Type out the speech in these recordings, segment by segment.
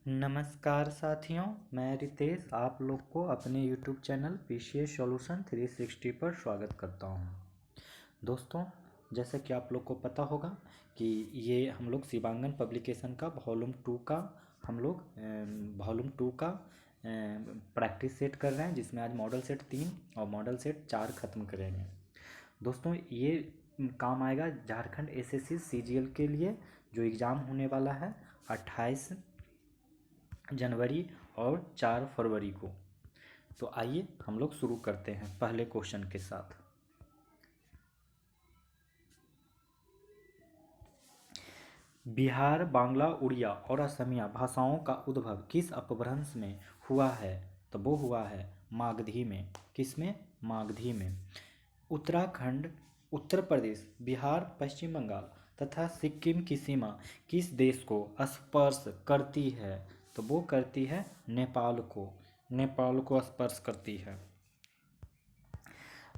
नमस्कार साथियों, मैं रितेश आप लोग को अपने YouTube चैनल पीसीएस सॉल्यूशन 360 पर स्वागत करता हूं। दोस्तों, जैसा कि आप लोग को पता होगा कि ये हम लोग शिवांगन पब्लिकेशन का वॉल्यूम टू का प्रैक्टिस सेट कर रहे हैं, जिसमें आज मॉडल सेट 3 और मॉडल सेट 4 ख़त्म करेंगे। दोस्तों, ये काम आएगा झारखंड एसएससी सीजीएल के लिए, जो एग्ज़ाम होने वाला है 28 जनवरी और 4 फरवरी को। तो आइए हम लोग शुरू करते हैं पहले क्वेश्चन के साथ। बिहार, बांग्ला, उड़िया और असमिया भाषाओं का उद्भव किस अपभ्रंश में हुआ है? तो वो हुआ है मागधी में। किस में? मागधी में। उत्तराखंड, उत्तर प्रदेश, बिहार, पश्चिम बंगाल तथा सिक्किम की सीमा किस देश को स्पर्श करती है? तो वो करती है नेपाल को। नेपाल को स्पर्श करती है।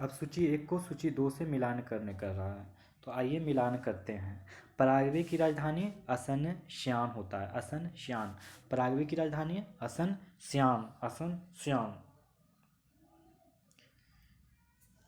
अब सूची 1 को सूची 2 से मिलान करने कर रहा है, तो आइए मिलान करते हैं। पराग्वे की राजधानी असन श्यान होता है, असन श्यान। पराग्वे की राजधानी असन श्यान, असन श्यान।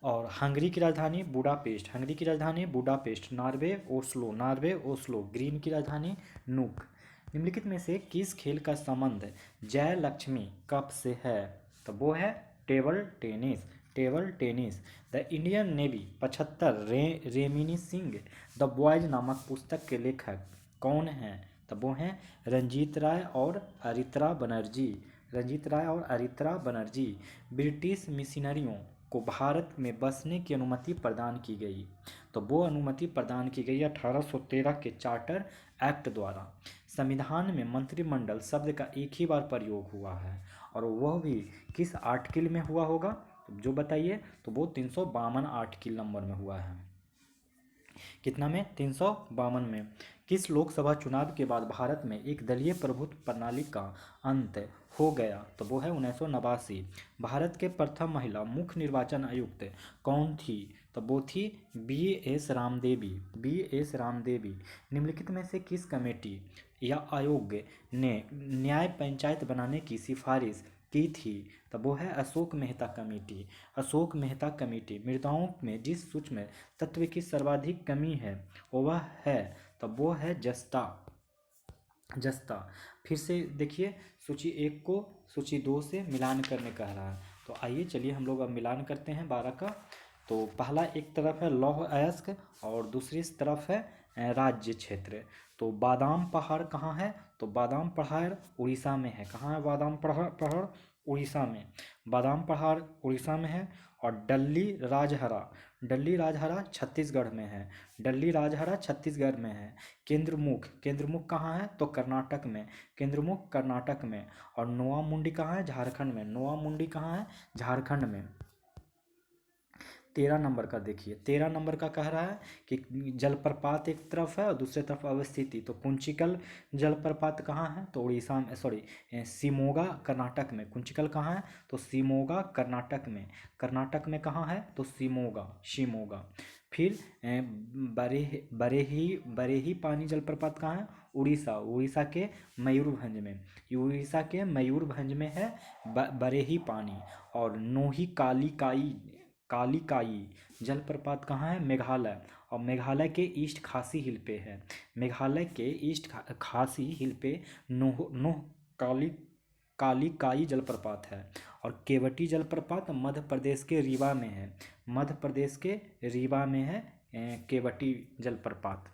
और हंगरी की राजधानी बुडापेस्ट, हंगरी की राजधानी Budapest. Norway Oslo, Norway Oslo. Green की राजधानी नूक। निम्नलिखित में से किस खेल का संबंध जयलक्ष्मी कप से है? तो वो है table tennis, table tennis. The Indian navy 75 Remini Singh the boys नामक पुस्तक के लेखक कौन हैं? तो वो हैं रंजीत राय और अरित्रा बनर्जी, रंजीत राय और अरित्रा बनर्जी। ब्रिटिश मिशनरियों को भारत में बसने की अनुमति प्रदान की गई, तो वो अनुमति प्रदान की गई 1813 के चार्टर एक्ट द्वारा। संविधान में मंत्रिमंडल शब्द का एक ही बार प्रयोग हुआ है, और वह भी किस आर्टिकल में हुआ होगा? जो बताइए। तो वो 352 आर्टिकल नंबर में हुआ है। कितना में? 352 में। किस लोकसभा चुनाव के बाद भारत में एक दलीय प्रभुत्व प्रणाली का अंत हो गया? तो वो है 1989। भारत के प्रथम महिला मुख्य निर्वाचन आयुक्त कौन थी? तो वो थी बी.एस. रामदेवी, बी.एस. रामदेवी। निम्नलिखित में से किस कमेटी या आयोग ने न्याय पंचायत बनाने की सिफारिश की थी? तो वो है अशोक मेहता कमेटी, अशोक मेहता कमेटी। मृदाओं में जिस सूक्ष्म तत्व की सर्वाधिक कमी है वह है, तो वो है जस्ता, जस्ता। फिर से देखिए, सूची 1 को सूची 2 से मिलान करने कह रहा है, तो आइए चलिए हम लोग अब मिलान करते हैं 12 का। तो पहला एक तरफ है लौह अयस्क और दूसरी तरफ है राज्य क्षेत्र। तो बादाम पहाड़ कहाँ है? तो बादाम पहाड़ उड़ीसा में है। कहाँ है बादाम पहाड़? उड़ीसा में। बादाम पहाड़ उड़ीसा में है। और डल्ली राजहरा, डल्ली राजहरा छत्तीसगढ़ में है, डल्ली राजहरा छत्तीसगढ़ में है। केंद्रमुख, केंद्रमुख कहाँ है? तो कर्नाटक में, केंद्रमुख कर्नाटक में। और नोआ मुंडी कहाँ है? झारखंड में। नोआ मुंडी कहाँ है? झारखंड में। 13 नंबर का देखिए, 13 नंबर का कह रहा है कि जलप्रपात एक तरफ है और दूसरी तरफ अवस्थिति। तो कुंचिकल जलप्रपात कहाँ है? तो उड़ीसा में, सॉरी शिमोगा कर्नाटक में। कुंचिकल कहाँ है? तो शिमोगा कर्नाटक में। कर्नाटक में कहाँ है? तो शिमोगा, शिमोगा। फिर बरेही पानी जलप्रपात कहाँ है? उड़ीसा, उड़ीसा के मयूरभंज में, उड़ीसा के मयूरभंज में है बरेही पानी। और नोही कालिकाई, कालिकाई जलप्रपात कहाँ है? मेघालय। और मेघालय के ईस्ट खासी हिल पे है, मेघालय के ईस्ट खासी हिल पे नोह कालिकाई जलप्रपात है। और केवटी जलप्रपात मध्य प्रदेश के रीवा में है, मध्य प्रदेश के रीवा में है केवटी जलप्रपात।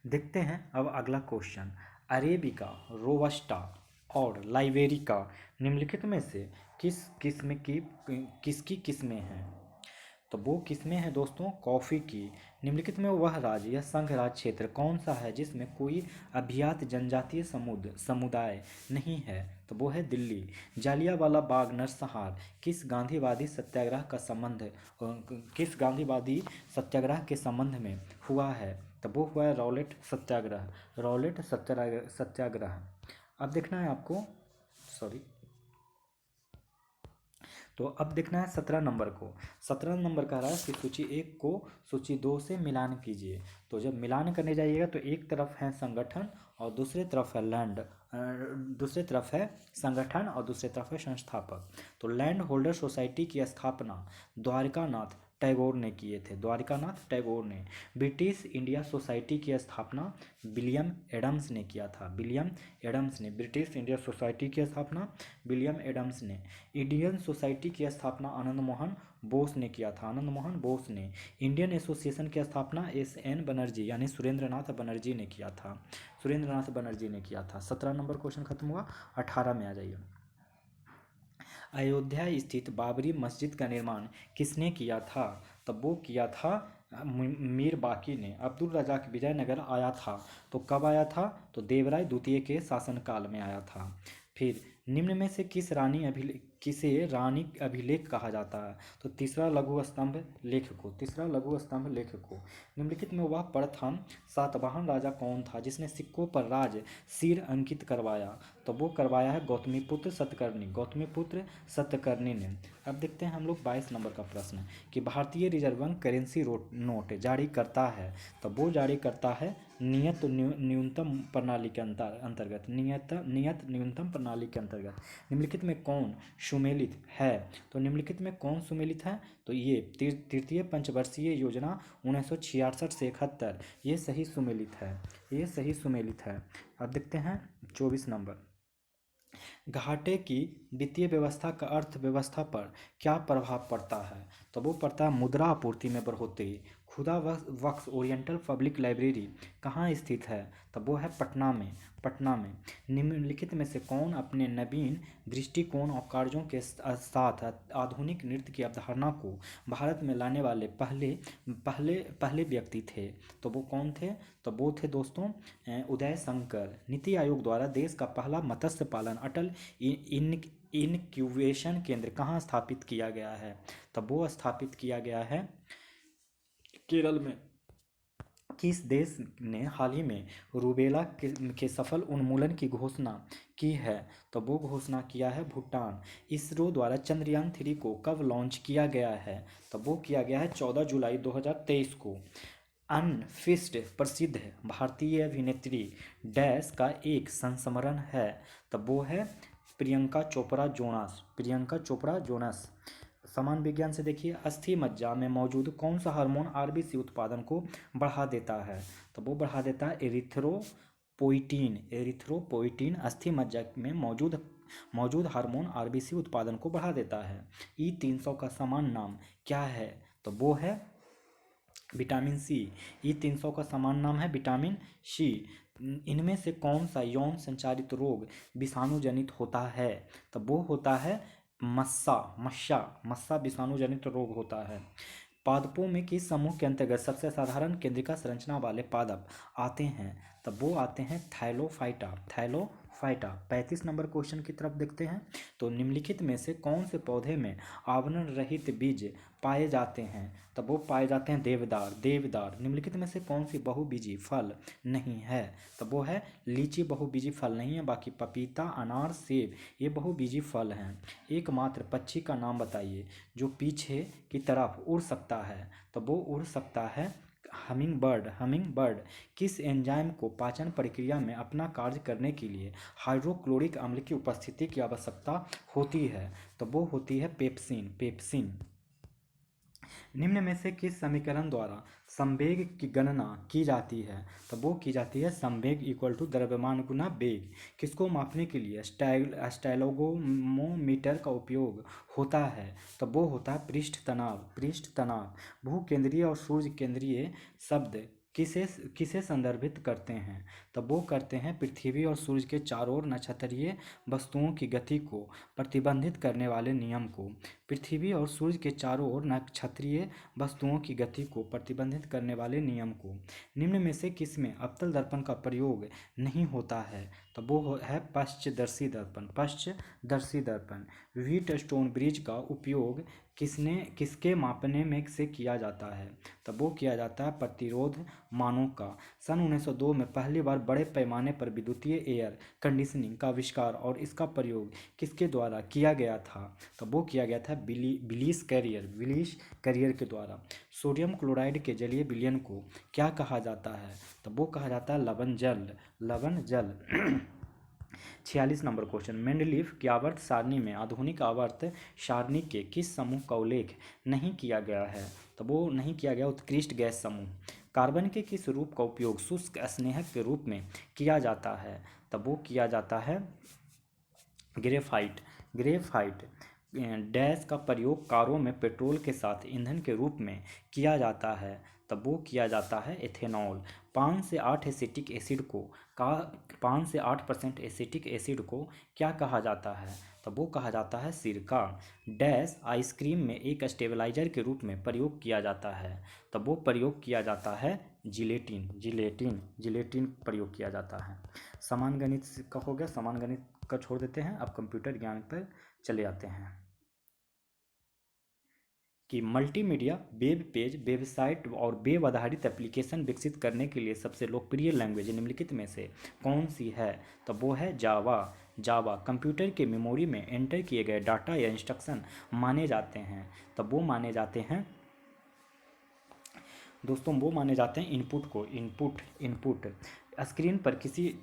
देखते हैं अब अगला क्वेश्चन। अरेबिका, रोबस्टा और लाइबेरिका निम्नलिखित में से किसकी किस्में हैं? तो वो किस्में हैं दोस्तों कॉफ़ी की। निम्नलिखित में वह राज्य या संघ राज्य क्षेत्र कौन सा है जिसमें कोई अभिजात जनजातीय समुदाय नहीं है? तो वो है दिल्ली। जालियांवाला बाग नरसंहार किस गांधीवादी सत्याग्रह का संबंध, किस गांधीवादी सत्याग्रह के संबंध में हुआ है? तो वो हुआ है रॉलेट सत्याग्रह, रॉलेट सत्याग्रह। अब देखना है आपको, सॉरी, तो अब देखना है 17 नंबर को। 17 नंबर कह रहा है कि सूची 1 को सूची 2 से मिलान कीजिए। तो जब मिलान करने जाइएगा तो एक तरफ है संगठन और दूसरे तरफ है लैंड, दूसरे तरफ है संगठन और दूसरे तरफ है संस्थापक। तो लैंड होल्डर सोसाइटी की स्थापना द्वारकानाथ टैगोर ने किए थे, द्वारकानाथ टैगोर ने। ब्रिटिश इंडिया सोसाइटी की स्थापना विलियम एडम्स ने किया था, विलियम एडम्स ने। ब्रिटिश इंडिया सोसाइटी की स्थापना विलियम एडम्स ने। इंडियन सोसाइटी की स्थापना आनंद मोहन बोस ने किया था, आनंद मोहन बोस ने। इंडियन एसोसिएशन की स्थापना एस.एन. बनर्जी यानी सुरेंद्रनाथ बनर्जी ने किया था, सुरेंद्रनाथ बनर्जी ने किया था। 17 नंबर क्वेश्चन खत्म हुआ, 18 में आ जाइए। अयोध्या स्थित बाबरी मस्जिद का निर्माण किसने किया था? तब वो किया था मीर बाकी ने। अब्दुल रज़ाक विजयनगर आया था, तो कब आया था? तो देवराय द्वितीय के शासनकाल में आया था। फिर निम्न में से किसे रानी अभिलेख कहा जाता है? तो तीसरा लघु स्तंभ लेख को, तीसरा लघु स्तंभ लेख को। निम्नलिखित में वह प्रथम सातवाहन राजा कौन था जिसने सिक्कों पर राज सिर अंकित करवाया? तो वो करवाया है गौतमीपुत्र सतकर्णी, गौतमीपुत्र सतकर्णी ने। अब देखते हैं हम लोग 22 नंबर का प्रश्न कि भारतीय रिजर्व बैंक करेंसी नोट जारी करता है, तो वो जारी करता है नियत न्यूनतम प्रणाली के अंतर्गत, नियत न्यूनतम प्रणाली के अंतर्गत। निम्नलिखित में कौन सुमेलित है? तो निम्नलिखित में कौन सुमेलित है? तो ये तृतीय पंचवर्षीय योजना 1966 से 71, ये सही सुमेलित है, ये सही सुमेलित है। अब देखते हैं 24 नंबर। घाटे की वित्तीय व्यवस्था का अर्थव्यवस्था पर क्या प्रभाव पड़ता है? तो वो पड़ता है मुद्रा आपूर्ति में बढ़ोतरी। खुदा बख्श ओरिएंटल पब्लिक लाइब्रेरी कहाँ स्थित है? तो वो है पटना में, पटना में। निम्नलिखित में से कौन अपने नवीन दृष्टिकोण और कार्यों के साथ आधुनिक नृत्य की अवधारणा को भारत में लाने वाले पहले पहले पहले व्यक्ति थे? तो वो कौन थे? तो वो थे दोस्तों उदय शंकर। नीति आयोग द्वारा देश का पहला मत्स्य पालन अटल इनक्यूबेशन केंद्र कहाँ स्थापित किया गया है? तब वो स्थापित किया गया है केरल में। किस देश ने हाल ही में रूबेला के सफल उन्मूलन की घोषणा की है? तो वो घोषणा किया है भूटान। इसरो द्वारा चंद्रयान 3 को कब लॉन्च किया गया है? तो वो किया गया है 14 जुलाई 2023 को। अनफिस्ट प्रसिद्ध भारतीय अभिनेत्री डैश का एक संस्मरण है, तब वो है प्रियंका चोपड़ा जोनास, प्रियंका चोपड़ा जोनास। समान विज्ञान से देखिए, अस्थि मज्जा में मौजूद कौन सा हार्मोन आरबीसी उत्पादन को बढ़ा देता है? तो वो बढ़ा देता है एरिथ्रोपोइटीन, एरिथ्रोपोइटीन अस्थि मज्जा में मौजूद हार्मोन आरबीसी उत्पादन को बढ़ा देता है। E300 का समान नाम क्या है? तो वो है विटामिन सी। E300 का समान नाम है विटामिन सी। इनमें से कौन सा यौन संचारित रोग विषाणु जनित होता है? तो वो होता है मस्सा विषाणु जनित रोग होता है। पादपों में किस समूह के अंतर्गत सबसे साधारण केंद्रिका संरचना वाले पादप आते हैं? तब वो आते हैं थैलोफाइटा, थैलोफाइटा। 35 नंबर क्वेश्चन की तरफ देखते हैं। तो निम्नलिखित में से कौन से पौधे में आवरण रहित बीज पाए जाते हैं? तब वो पाए जाते हैं देवदार, देवदार। निम्नलिखित में से कौन सी बहुबीजी फल नहीं है? तब वो है लीची बहुबीजी फल नहीं है, बाकी पपीता, अनार, सेब ये बहुबीजी फल हैं। एकमात्र पक्षी का नाम बताइए जो पीछे की तरफ उड़ सकता है? तो वो उड़ सकता है हमिंग बर्ड, हमिंग बर्ड। किस एंजाइम को पाचन प्रक्रिया में अपना कार्य करने के लिए हाइड्रोक्लोरिक अम्ल की उपस्थिति की आवश्यकता होती है? तो वो होती है पेप्सिन, पेप्सिन। निम्न में से किस समीकरण द्वारा संवेग की गणना की जाती है? तो वो की जाती है संवेग इक्वल टू द्रव्यमान गुना वेग। किसको मापने के लिए स्टाइलोगोमीटर का उपयोग होता है? तो वो होता है पृष्ठ तनाव, पृष्ठ तनाव। भूकेंद्रीय और सूर्य केंद्रीय शब्द किसे संदर्भित करते हैं? तब वो करते हैं पृथ्वी और सूर्य के चारों ओर नक्षत्रीय वस्तुओं की गति को प्रतिबंधित करने वाले नियम को। पृथ्वी और सूर्य के चारों ओर नक्षत्रीय वस्तुओं की गति को प्रतिबंधित करने वाले नियम को। निम्न में से किसमें अवतल दर्पण का प्रयोग नहीं होता है? तो वो है पश्चदर्शी दर्पण, पश्चदर्शी दर्पण। व्हीट स्टोन ब्रिज का उपयोग किसके मापने में से किया जाता है? तो वो किया जाता है प्रतिरोध मानों का। सन 1902 में पहली बार बड़े पैमाने पर विद्युतीय एयर कंडीशनिंग का आविष्कार और इसका प्रयोग किसके द्वारा किया गया था? तो वो किया गया था बिलीस कैरियर के द्वारा। सोडियम क्लोराइड के जलीय विलयन को क्या कहा जाता है? तो वो कहा जाता है लवण जल। 46 नंबर क्वेश्चन, मेंडलीफ की आवर्त सारणी में आधुनिक आवर्त सारणी के किस समूह का उल्लेख नहीं किया गया है? तो वो नहीं किया गया उत्कृष्ट गैस समूह। कार्बन के किस रूप का उपयोग शुष्क स्नेहक के रूप में किया जाता है? तब वो किया जाता है ग्रेफाइट। डैश का प्रयोग कारों में पेट्रोल के साथ ईंधन के रूप में किया जाता है, तब वो किया जाता है एथेनॉल। 5 से 8 एसिटिक एसिड को का 5 से 8% एसिटिक एसिड को क्या कहा जाता है? तब वो कहा जाता है सिरका। डैश आइसक्रीम में एक स्टेबलाइजर के रूप में प्रयोग किया जाता है, तब वो प्रयोग किया जाता है जिलेटिन प्रयोग किया जाता है। समान गणित का हो गया, समान गणित का छोड़ देते हैं, अब कंप्यूटर ज्ञान पर चले आते हैं कि मल्टीमीडिया, वेब पेज, वेबसाइट और वेब आधारित एप्लीकेशन विकसित करने के लिए सबसे लोकप्रिय लैंग्वेज निम्नलिखित में से कौन सी है? तो वो है जावा कंप्यूटर के मेमोरी में एंटर किए गए डाटा या इंस्ट्रक्शन माने जाते हैं। तब वो माने जाते हैं दोस्तों, वो माने जाते हैं इनपुट। स्क्रीन पर किसी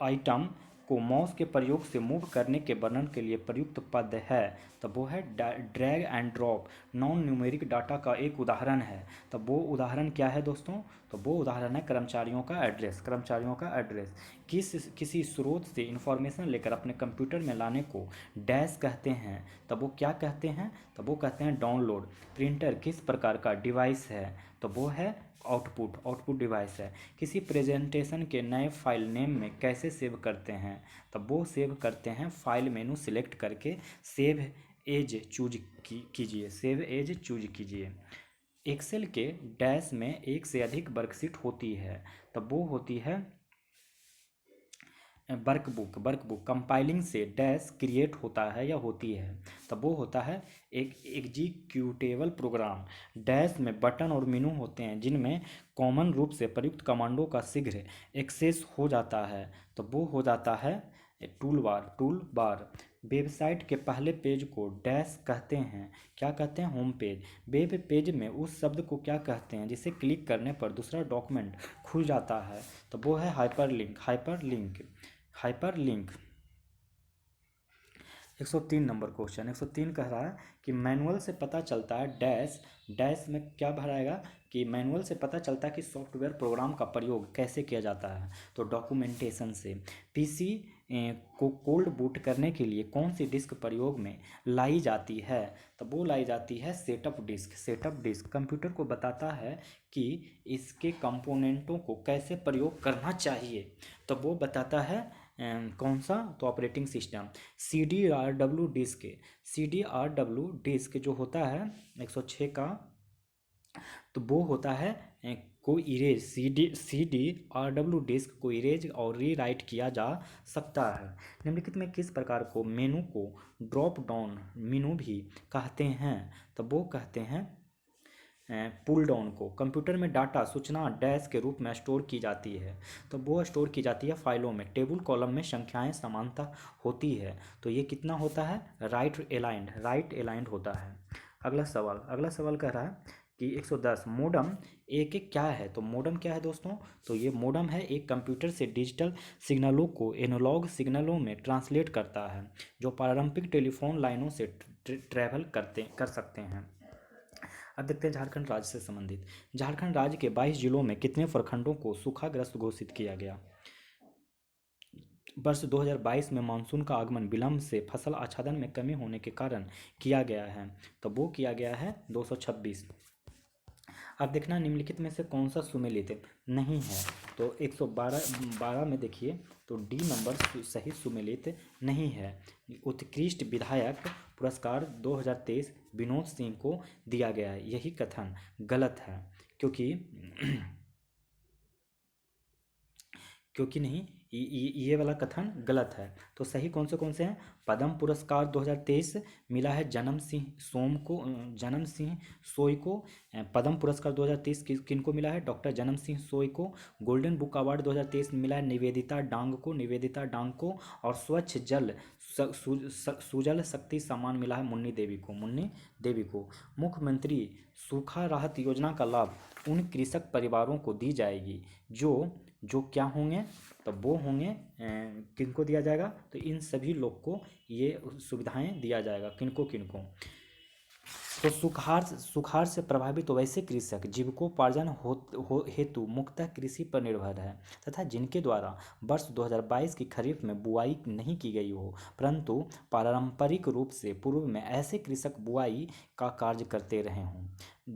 आइटम को माउस के प्रयोग से मूव करने के वर्णन के लिए प्रयुक्त पद है, तब वो है drag and drop. Non numeric data का एक उदाहरण है, तब वो उदाहरण क्या है दोस्तों? तो वो उदाहरण है कर्मचारियों का एड्रेस। किसी स्रोत से इंफॉर्मेशन लेकर अपने कंप्यूटर में लाने को डैश कहते हैं, तब वो क्या कहते हैं? तब वो कहते हैं डाउनलोड। प्रिंटर किस प्रकार का डिवाइस है? तो वो है आउटपुट डिवाइस है। किसी प्रेजेंटेशन के नए फाइल नेम में कैसे सेव करते हैं? तब वो सेव करते हैं फाइल मेनू सिलेक्ट करके सेव एज चूज कीजिए। एक्सेल के डैश में एक से अधिक वर्कशीट होती है, तब वो होती है वर्कबुक। कंपाइलिंग से डैश क्रिएट होता है या होती है, तब वो होता है एक एग्जीक्यूटेबल प्रोग्राम। डैश में बटन और मेनू होते हैं जिनमें कॉमन रूप से प्रयुक्त कमांडों का शीघ्र एक्सेस हो जाता है, तो वो हो जाता है टूल बार। वेबसाइट के पहले पेज को डैश कहते हैं, क्या कहते हैं? Home page. वेब पेज में उस शब्द को क्या कहते हैं जिसे क्लिक करने पर दूसरा डॉक्यूमेंट खुल जाता है? तो वो है हाइपरलिंक। 103 नंबर क्वेश्चन, 103 कह रहा है कि मैनुअल से पता चलता है डैश में क्या भराएगा कि मैनुअल से पता चलता है कि सॉफ्टवेयर प्रोग्राम का प्रयोग कैसे किया जाता है, तो डॉक्यूमेंटेशन से। पीसी को कोल्ड बूट करने के लिए कौन सी डिस्क प्रयोग में लाई जाती है? तो वो लाई जाती है सेटअप डिस्क कंप्यूटर को बताता है कि इसके कंपोनेंटों को कैसे प्रयोग करना चाहिए, तो वो बताता है कौन सा? तो operating system. C D R W disk जो होता है 106 का, तो वो होता है को erase C D R W disk को इरेज और री राइट किया जा सकता है। निम्नलिखित में किस प्रकार को मेनू को ड्रॉप डाउन मेनू भी कहते हैं? तो वो कहते हैं पुल डाउन को। कंप्यूटर में डाटा सूचना डैश के रूप में स्टोर की जाती है, तो वो स्टोर की जाती है फाइलों में। टेबल कॉलम में संख्याएं समानता होती है, तो ये कितना होता है? राइट एलाइंड होता है। अगला सवाल कह रहा है कि 110 मोडम एक क्या है? तो मोडम क्या है दोस्तों? तो ये मोडम है एक कंप्यूटर से डिजिटल सिग्नलों को एनालॉग सिग्नलों में ट्रांसलेट करता है, जो पारंपरिक टेलीफोन लाइनों से ट्रैवल कर सकते हैं। अब देखते हैं झारखंड राज्य से संबंधित। झारखंड राज्य के 22 जिलों में कितने प्रखंडों को सूखाग्रस्त घोषित किया गया? वर्ष 2022 में मानसून का आगमन विलंब से फसल आच्छादन में कमी होने के कारण किया गया है, तो वो किया गया है 226। अब देखना निम्नलिखित में से कौन सा सुमेलित नहीं है, तो 112 में देखिए, तो डी नंबर सही सुमेलित नहीं है। उत्कृष्ट विधायक पुरस्कार 2023 विनोद सिंह को दिया गया है, यही कथन गलत है, क्योंकि नहीं, ये वाला कथन गलत है। तो सही कौन से हैं? पद्म पुरस्कार 2023 मिला है जन्म सिंह सोम को, जन्म सिंह सोई को। पद्म पुरस्कार 2023 किनको मिला है? डॉक्टर जन्म सिंह सोई को। गोल्डन बुक अवार्ड 2023 मिला है निवेदिता डांग को, निवेदिता डांग को। और स्वच्छ जल सुजल शक्ति सम्मान मिला है मुन्नी देवी को, मुन्नी देवी को। मुख्यमंत्री सूखा राहत योजना का लाभ उन कृषक परिवारों को दी जाएगी जो जो क्या होंगे? तो वो होंगे, किनको दिया जाएगा? तो इन सभी लोग को ये सुविधाएं दिया जाएगा। किनको किनको? तो सुखाड़ से प्रभावित वैसे कृषक जीविकोपार्जन हेतु मुख्यतः कृषि पर निर्भर है तथा जिनके द्वारा वर्ष 2022 की खरीफ में बुआई नहीं की गई हो, परंतु पारंपरिक रूप से पूर्व में ऐसे कृषक बुआई का कार्य करते रहे हों।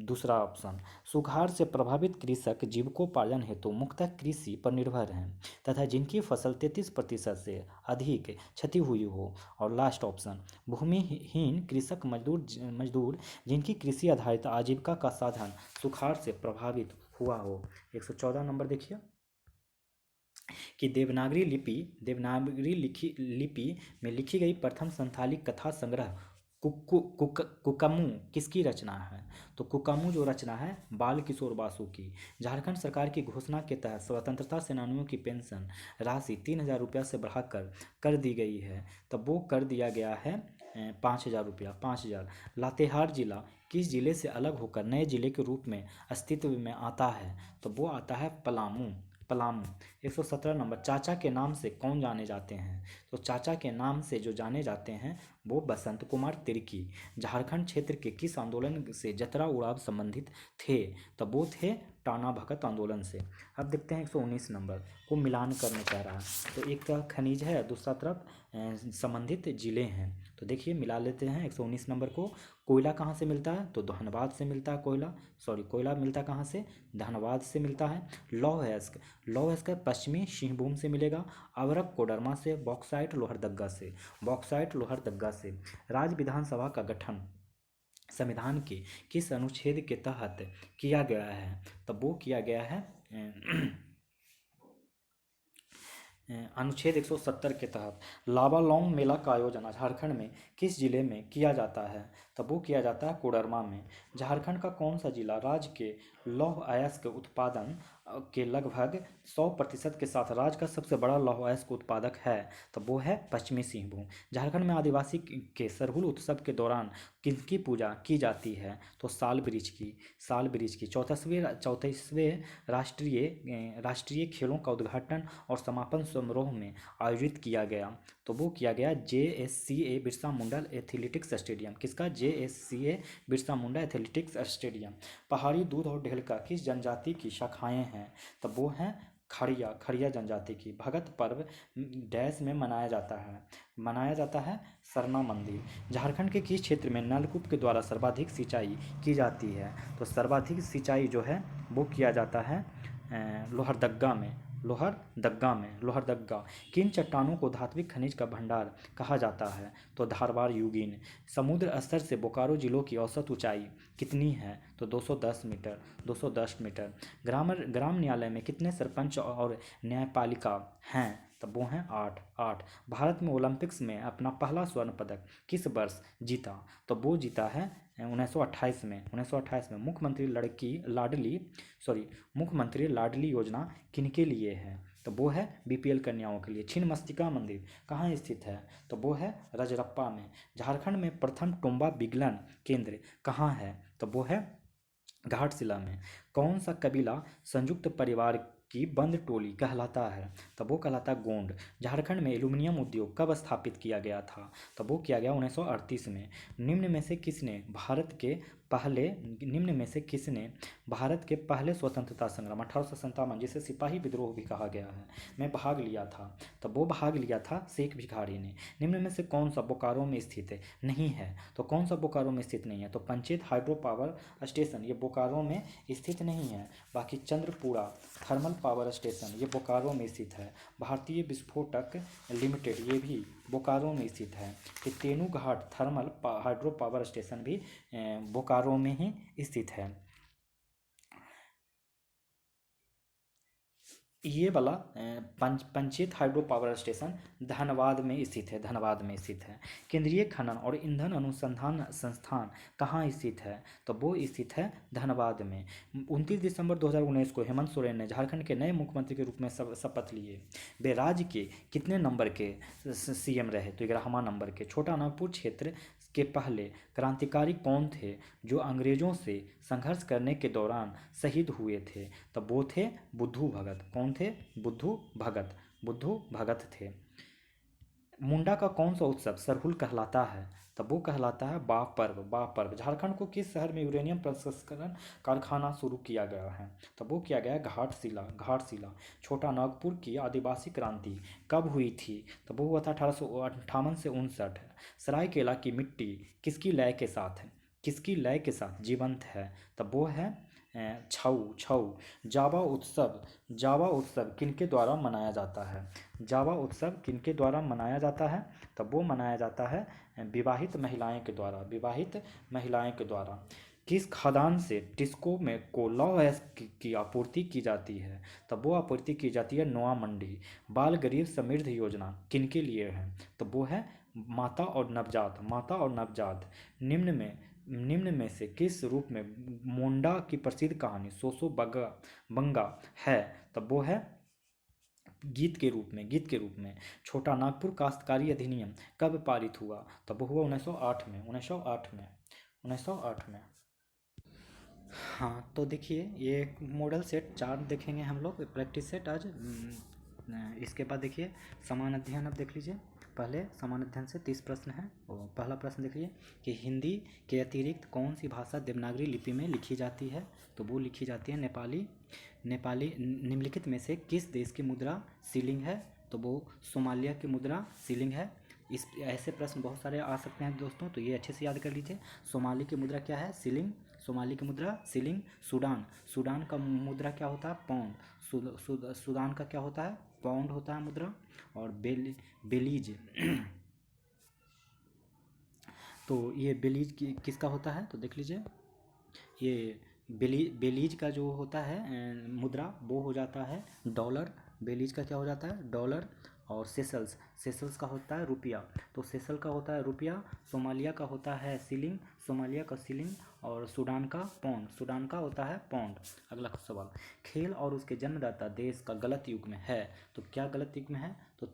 दूसरा ऑप्शन, सुखाड़ से प्रभावित कृषक जीविकोपार्जन हेतु मुख्यतः कृषि पर निर्भर हैं तथा जिनकी फसल 33% से अधिक क्षति हुई हो। और लास्ट ऑप्शन, भूमिहीन कृषक मजदूर जिनकी कृषि आधारित आजीविका का साधन सुखाड़ से प्रभावित हुआ हो। 114 नंबर देखिए कि देवनागरी लिपि में लिखी गई प्रथम संथाली कथा संग्रह कुकामू किसकी रचना है? तो कुकामू जो रचना है बाल किशोर बासु की। झारखंड सरकार की घोषणा के तहत स्वतंत्रता सेनानियों की पेंशन राशि 3,000 रुपया से बढ़ाकर कर दी गई है। तब वो कर दिया गया है 5,000 रुपया, 5,000। लातेहार जिला किस जिले से अलग होकर नए जिले के रूप में अस्तित्व में आता है? तो वो आता है पलामू, पलामू। 117 नंबर, चाचा के नाम से कौन जाने जाते हैं? तो चाचा के नाम से जो जाने जाते हैं वो बसंत कुमार तिर्की। झारखंड क्षेत्र के किस आंदोलन से जतरा उड़ाव संबंधित थे? तब वो थे टाना भगत आंदोलन से। अब देखते हैं 119 नंबर को मिलान करने कह रहा है। तो एक तरफ खनिज है, दूसरा तरफ संबंधित जिले हैं। तो देखिए मिला लेते हैं 119 नंबर को। कोयला कहाँ से मिलता है? तो धनबाद से मिलता है कोयला। कोयला मिलता कहाँ से? धनबाद से मिलता है। लौह अयस्क पश्चिमी सिंहभूम से मिलेगा। अवरक कोडरमा से। बॉक्साइट लोहरदग्गा से, बॉक्साइट लोहरदग्गा से। राज्य विधानसभा का गठन संविधान के किस अनुच्छेद के तहत किया गया है? तब वो किया गया है अनुच्छेद 170 के तहत। लाबा लौंग मेला का आयोजन झारखंड में किस जिले में किया जाता है? तब वो किया जाता है कोडरमा में। झारखंड का कौन सा जिला राज्य के लौह अयस्क उत्पादन के लगभग 100% के साथ राज्य का सबसे बड़ा लौह अयस्क उत्पादक है? तब वो है पश्चिमी सिंहभूम। झारखंड में आदिवासी के सरहुल उत्सव के दौरान किनकी पूजा की जाती है? तो साल वृक्ष की। 34वें राष्ट्रीय खेलों का उद्घाटन और समापन समारोह में आयोजित किया गया। तो वो किया गया JSCA Birsa Munda athletics stadium. किसका? JSCA Birsa Munda athletics stadium. पहाड़ी दूध और ढेलका किस जनजाति की शाखाएं हैं? तब वो हैं खड़िया जनजाति की। भगत पर्व डैश में मनाया जाता है सरना मंदिर। झारखंड के किस क्षेत्र में नलकूप के द्वारा सर्वाधिक सिंचाई की जाती है? तो सर्वाधिक सिंचाई जो है वो किया जाता है लोहरदग्गा। किन चट्टानों को धात्विक खनिज का भंडार कहा जाता है? तो धारवाड़ यूगीन। समुद्र स्तर से बोकारो जिलों की औसत ऊंचाई कितनी है? तो 210 मीटर। ग्राम न्यायालय में कितने सरपंच और न्यायपालिका हैं? तब वो हैं 8। भारत में ओलंपिक्स में अपना पहला स्वर्ण पदक किस वर्ष जीता? तो वो जीता है 1928 में। मुख्यमंत्री लाडली योजना किनके लिए है? तो वो है BPL कन्याओं के लिए। छिन्नमस्तिका मंदिर कहाँ स्थित है? तो वो है रजरप्पा में। झारखंड में प्रथम टोम्बा विगलन केंद्र कहाँ है? तो वो है घाटशिला में। कौन सा कबीला संयुक्त परिवार की बंद टोली कहलाता है? तब वो कहलाता है गोंड। झारखंड में एल्यूमिनियम उद्योग कब स्थापित किया गया था? तब वो किया गया 1938 में। निम्न में से किसने भारत के पहले स्वतंत्रता संग्राम 1857 जिसे सिपाही विद्रोह भी कहा गया है में भाग लिया था? तब वो भाग लिया था शेख भिखारी ने। निम्न में से कौन सा बोकारो में स्थित नहीं है? तो कौन सा बोकारो में स्थित नहीं है? तो पंचेत हाइड्रो पावर स्टेशन ये बोकारो में स्थित नहीं है। बाकी चंद्रपुरा थर्मल पावर स्टेशन ये बोकारो में स्थित है। भारतीय विस्फोटक लिमिटेड ये भी बोकारो में स्थित है। कि Tenughat thermal hydro power station भी बोकारो में ही स्थित है। ये वाला पंचित हाइड्रो पावर स्टेशन धनबाद में स्थित है, धनबाद में स्थित है। केंद्रीय खनन और ईंधन अनुसंधान संस्थान कहाँ स्थित है? तो वो स्थित है धनबाद में। 29 दिसंबर 2019 को हेमंत सोरेन ने झारखंड के नए मुख्यमंत्री के रूप में शपथ लिए। वे राज्य के कितने नंबर के सीएम रहे? तो 11वां नंबर के। छोटा नागपुर क्षेत्र के पहले क्रांतिकारी कौन थे जो अंग्रेजों से संघर्ष करने के दौरान शहीद हुए थे? तब वो थे बुद्धू भगत। कौन थे? बुद्धू भगत। बुद्धू भगत थे। मुंडा का कौन सा उत्सव सरहुल कहलाता है? तब वो कहलाता है बाह पर्व। बाह पर्व। झारखंड को किस शहर में यूरेनियम प्रसंस्करण कारखाना शुरू किया गया है? तब वो किया गया है घाटशिला। घाटशिला। छोटा नागपुर की आदिवासी क्रांति कब हुई थी? तब वो हुआ था 1858 से 59। सरायकेला की मिट्टी किसकी लय के साथ है? किसकी लय के साथ जीवंत है? तब वो है छऊ। छऊ। जावा उत्सव। जावा उत्सव किनके द्वारा मनाया जाता है? जावा उत्सव किनके द्वारा मनाया जाता है? तब वो मनाया जाता है विवाहित महिलाएं के द्वारा। विवाहित महिलाएं के द्वारा। किस खदान से टिस्को में कोला गैस की आपूर्ति की जाती है? तब वो आपूर्ति की जाती है नोआ मंडी। बाल गरीब समृद्ध योजना किनके लिए है? तब वो है माता और नवजात। माता और नवजात। निम्न में से किस रूप में मोंडा की प्रसिद्ध कहानी सोसो बंगा बंगा है? तब वो है गीत के रूप में। गीत के रूप में। छोटा नागपुर काश्तकारी अधिनियम कब पारित हुआ? तब वो हुआ 1908 में। 1908 में। 1908 में। हाँ, तो देखिए ये मॉडल सेट 4 देखेंगे हम लोग, प्रैक्टिस सेट आज। इसके बाद देखिए समान अध्ययन। अब देख लीजिए, पहले समान अध्ययन से 30 प्रश्न हैं। और पहला प्रश्न देख लीजिए कि हिंदी के अतिरिक्त कौन सी भाषा देवनागरी लिपि में लिखी जाती है? तो वो लिखी जाती है नेपाली। नेपाली। निम्नलिखित में से किस देश की मुद्रा सीलिंग है? तो वो सोमालिया की मुद्रा सीलिंग है। इस ऐसे प्रश्न बहुत सारे आ सकते हैं दोस्तों, तो ये अच्छे से याद कर लीजिए। सोमाली की मुद्रा क्या है? सीलिंग। सोमाली की मुद्रा सीलिंग। सूडान। सूडान का मुद्रा क्या होता है? पाउंड। सूडान का क्या होता है? पाउंड होता है मुद्रा। और बेलीज तो ये बेलीज किसका होता है? तो देख लीजिए, ये बेलीज का जो होता है मुद्रा वो हो जाता है डॉलर। बेलीज का क्या हो जाता है? डॉलर। और सेशल्स। सेशल्स का होता है रुपया। तो सेशल का होता है रुपया। सोमालिया का होता है सीलिंग। सोमालिया का सीलिंग। और सूडान का पाउंड। सूडान का होता है पाउंड। अगला सवाल, खेल और उसके जन्मदाता देश का गलत युग में है। तो क्या गलत युग में है? तो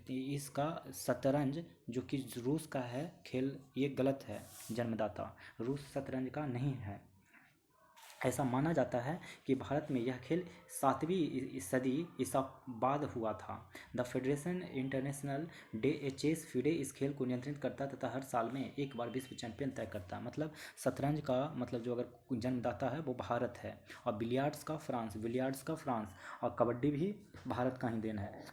इसका शतरंज जो कि रूस का है खेल, ये गलत है जन्मदाता। रूस शतरंज का नहीं है। ऐसा माना जाता है कि भारत में यह खेल 7वीं सदी ईसा बाद हुआ था। The federation international de chess FIDE इस खेल को नियंत्रित करता है तथा हर साल में एक बार विश्व चैंपियन तय करता है। मतलब शतरंज का मतलब जो अगर जन्मदाता है वो भारत है। और बिलियर्ड्स का फ्रांस। बिलियर्ड्स का फ्रांस। और कबड्डी भी भारत का ही देन है।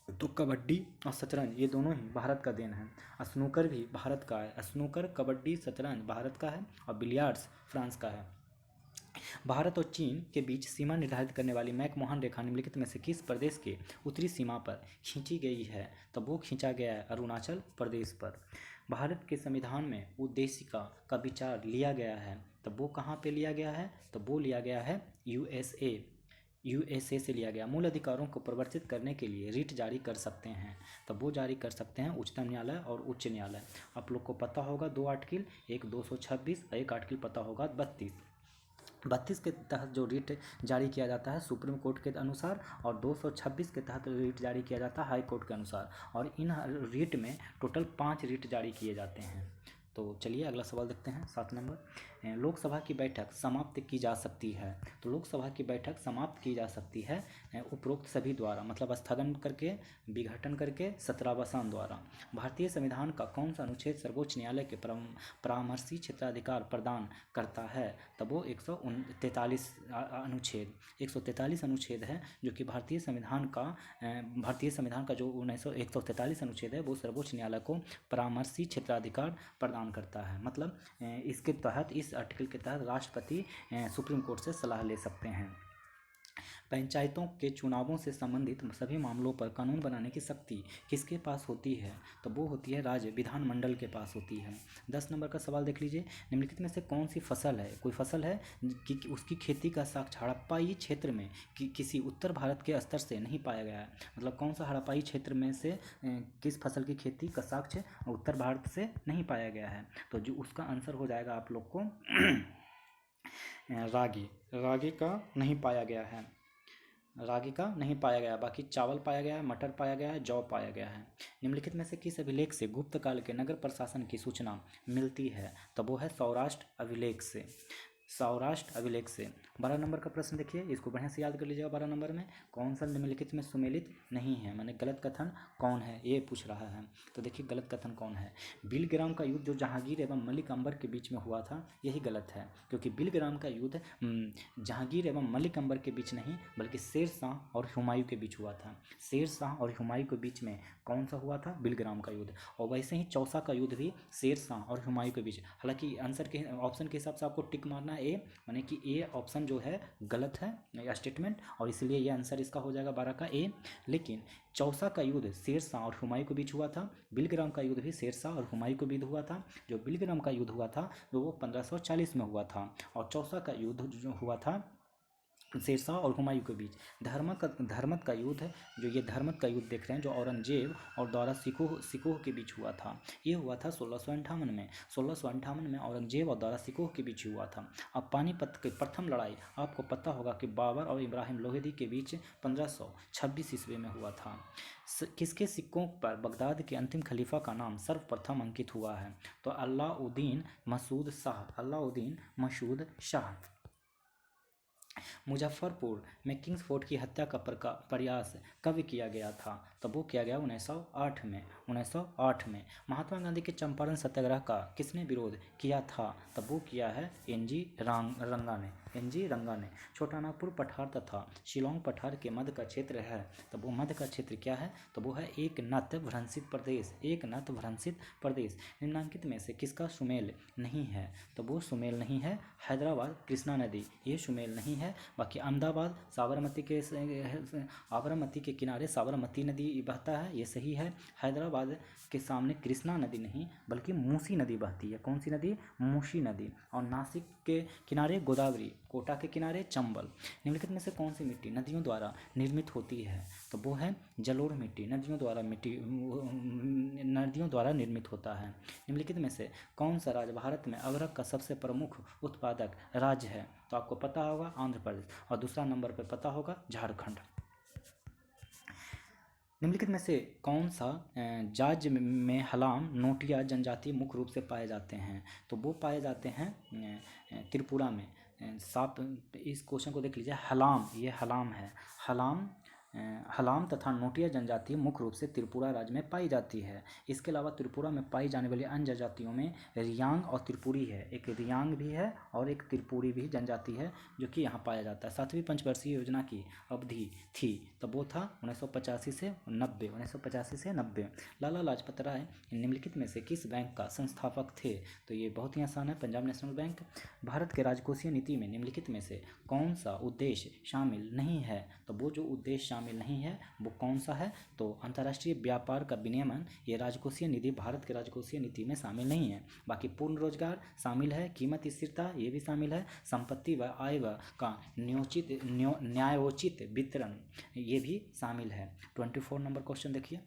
तो कबड्डी और शतरंज ये दोनों ही भारत का देन है। स्नूकर भी भारत का है। स्नूकर, कबड्डी, शतरंज भारत का है। और बिलियर्ड्स फ्रांस का है। भारत और चीन के बीच सीमा निर्धारित करने वाली मैकमोहन रेखा निम्नलिखित में से किस प्रदेश के उत्तरी सीमा पर खींची गई है? तब वो खींचा गया है अरुणाचल प्रदेश पर। भारत के संविधान में उद्देशिका का विचार लिया गया है। तब वो कहाँ पे लिया गया है? तब वो लिया गया है यूएसए से लिया गया। मूल अधिकारों को परिवर्तित करने के लिए रिट जारी कर सकते हैं। तब वो जारी कर सकते हैं उच्चतम न्यायालय और उच्च न्यायालय। आप लोग को पता होगा 2 आर्टिकल, एक 226 और एक आर्टिकल पता होगा 32 के तहत जो रिट जारी किया जाता है सुप्रीम कोर्ट के अनुसार। और 226 के तहत रिट जारी किया जाता है हाई कोर्ट के अनुसार। और इन रिट में टोटल 5 रिट जारी किए जाते हैं। तो चलिए अगला सवाल देखते हैं 7 नंबर। लोकसभा की बैठक समाप्त की जा सकती है। तो लोकसभा की बैठक समाप्त की जा सकती है उपरोक्त सभी द्वारा, मतलब स्थगन करके, विघटन करके, सत्रावसान द्वारा। भारतीय संविधान का कौन सा अनुच्छेद सर्वोच्च न्यायालय के परामर्शी क्षेत्राधिकार प्रदान करता है? तब वो 143 अनुच्छेद 143 अनुच्छेद है जो कि भारतीय संविधान का जो 143 अनुच्छेद है वो सर्वोच्च न्यायालय को परामर्शी क्षेत्राधिकार प्रदान करता है। मतलब इसके तहत, इस आर्टिकल के तहत राष्ट्रपति सुप्रीम कोर्ट से सलाह ले सकते हैं। पंचायतों के चुनावों से संबंधित सभी मामलों पर कानून बनाने की शक्ति किसके पास होती है? तो वो होती है राज्य विधानमंडल के पास होती है। 10 नंबर का सवाल देख लीजिए, निम्नलिखित में से कौन सी फसल है, कोई फसल है कि उसकी खेती का साक्ष्य हड़प्पाई क्षेत्र में किसी उत्तर भारत के स्तर से नहीं पाया गया है? मतलब कौन सा हड़प्पाई क्षेत्र में से किस फसल की खेती का साक्ष्य उत्तर भारत से नहीं पाया गया है? तो जो उसका आंसर हो जाएगा आप लोग को रागी। रागी का नहीं पाया गया है, रागी का नहीं पाया गया। बाकी चावल पाया गया है, मटर पाया गया है, जौ पाया गया है। निम्नलिखित में से किस अभिलेख से गुप्त काल के नगर प्रशासन की सूचना मिलती है? तो वो है सौराष्ट्र अभिलेख से, सौराष्ट्र अभिलेख से। 12 नंबर का प्रश्न देखिए, इसको बढ़िया से याद कर लीजिएगा। 12 नंबर में कौन सा निम्नलिखित में सुमेलित नहीं है, माने गलत कथन कौन है, ये पूछ रहा है। तो देखिए गलत कथन कौन है, बिलग्राम का युद्ध जो जहांगीर एवं मलिक अंबर के बीच में हुआ था, यही गलत है। क्योंकि बिलग्राम का युद्ध जहांगीर एवं मलिक अंबर के बीच नहीं बल्कि शेर शाह और हुमायूं के बीच हुआ था। शेर शाह और हुमायूं के बीच में कौन सा हुआ था? बिलग्राम का युद्ध। और वैसे ही चौसा का युद्ध भी शेर शाह और हुमायूं के बीच। हालांकि आंसर के ऑप्शन के हिसाब से आपको टिक मारना ए, माने कि ए ऑप्शन जो है गलत है स्टेटमेंट, और इसलिए ये आंसर इसका हो जाएगा 12 का ए। लेकिन चौसा का युद्ध शेर शाह और हुमायूं के बीच हुआ था, बिलग्राम का युद्ध भी शेर शाह और हुमायूं के बीच हुआ था। जो बिलग्राम का युद्ध हुआ था तो वो 1540 में हुआ था, और चौसा का युद्ध जो हुआ था शेरशाह और हुमायूं के बीच। धर्मत का युद्ध, जो ये धर्मत का युद्ध देख रहे हैं, जो औरंगजेब और द्वारा सिखोह के बीच हुआ था, ये हुआ था 1658 में। 1658 में औरंगजेब और द्वारा सिखोह के बीच हुआ था। अब पानीपत की प्रथम लड़ाई आपको पता होगा कि बाबर और इब्राहिम लोहदी के बीच 1526 ईस्वी में हुआ था। किसके सिक्कों पर बगदाद के अंतिम खलीफा का नाम सर्वप्रथम अंकित हुआ है? तो अलाउद्दीन मसूद शाह, अलाउद्दीन मसूद शाह। मुजफ्फरपुर में किंग्स फोर्ट की हत्या का प्रयास कब किया गया था? तो वो किया गया 1908 में, 1908 में। महात्मा गांधी के चंपारण सत्याग्रह का किसने विरोध किया था? तब वो किया है एनजी रंगा ने, एनजी रंगा ने। छोटा नागपुर पठार तथा शिलोंग पठार के मध्य का क्षेत्र है, तब वो मध्य का क्षेत्र क्या है? तो वो है एक नत भ्रंशित प्रदेश, एक नत भ्रंशित प्रदेश। निम्नलिखित में से किसका सुमेल नहीं है? तो वो सुमेल नहीं है हैदराबाद कृष्णा नदी, ये सुमेल नहीं है। बाकी अहमदाबाद साबरमती के किनारे साबरमती नदी बहता है, ये सही है। हैदराबाद के सामने कृष्णा नदी नहीं बल्कि मूसी नदी बहती है। कौन सी नदी? मूसी नदी। और नासिक के किनारे गोदावरी, कोटा के किनारे चंबल। निम्नलिखित में से कौन सी मिट्टी नदियों द्वारा निर्मित होती है? तो वो है जलोढ़ मिट्टी, नदियों द्वारा निर्मित होता है। निम्नलिखित में से कौन सा राज्य भारत में अदरक का सबसे प्रमुख उत्पादक राज्य है? तो आपको पता होगा आंध्र प्रदेश, और दूसरा नंबर पर पता होगा झारखंड। निम्नलिखित में से कौन सा राज्य में हलाम नोटिया जनजाति मुख्य रूप से पाए जाते हैं? तो वो पाए जाते हैं त्रिपुरा में। साफ इस क्वेश्चन को देख लीजिए, हलाम, ये हलाम है, हलाम तथा नोटिया जनजाति मुख्य रूप से त्रिपुरा राज्य में पाई जाती है। इसके अलावा त्रिपुरा में पाई जाने वाली अन्य जनजातियों में रियांग और त्रिपुरी है। एक रियांग भी है और एक त्रिपुरी भी जनजाति है जो कि यहाँ पाया जाता है। 7वीं पंचवर्षीय योजना की अवधि थी, तब वो था 1985 से 90, 1985 से 90। लाला लाजपत राय निम्नलिखित में से किस बैंक का संस्थापक थे? तो ये बहुत ही आसान है, पंजाब नेशनल बैंक। भारत के राजकोषीय नीति में निम्नलिखित में से कौन सा उद्देश्य शामिल नहीं है? तो वो जो उद्देश्य शामिल नहीं है वो कौन सा है? तो अंतर्राष्ट्रीय व्यापार का विनियमन, ये राजकोषीय निधि भारत के राजकोषीय नीति में शामिल नहीं है। बाकी पूर्ण रोजगार शामिल है, कीमत स्थिरता ये भी शामिल है, संपत्ति व आय का न्यायोचित वितरण ये भी शामिल है। 24 नंबर क्वेश्चन देखिए,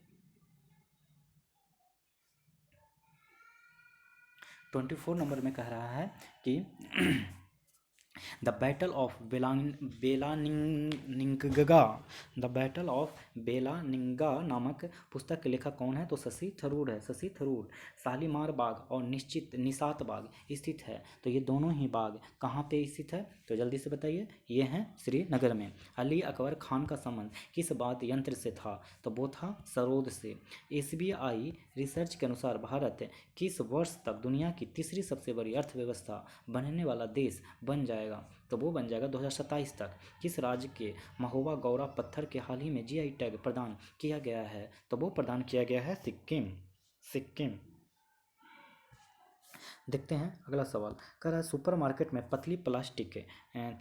24 नंबर में कह रहा है कि द बैटल ऑफ बेलानिंगगा, द बैटल ऑफ बेलानिंगा नामक पुस्तक के लेखक कौन है? तो शशि थरूर है, शशि थरूर। शालीमार बाग और निशात बाग स्थित है, तो ये दोनों ही बाग कहाँ पे स्थित है? तो जल्दी से बताइए। ये हैं श्रीनगर में। अली अकबर खान का संबंध किस वाद्य यंत्र से था? तो वो था सरोद से। SBI रिसर्च के अनुसार भारत किस वर्ष तक दुनिया की तीसरी सबसे बड़ी अर्थव्यवस्था बनने वाला देश बन जाएगा? तो वो बन जाएगा 2027 तक। किस राज्य के महोबा गौरा पत्थर के हाल ही में GI टैग प्रदान किया गया है? तो वो प्रदान किया गया है सिक्किम, सिक्किम। देखते हैं अगला सवाल। कह रहा है सुपरमार्केट में पतली प्लास्टिक के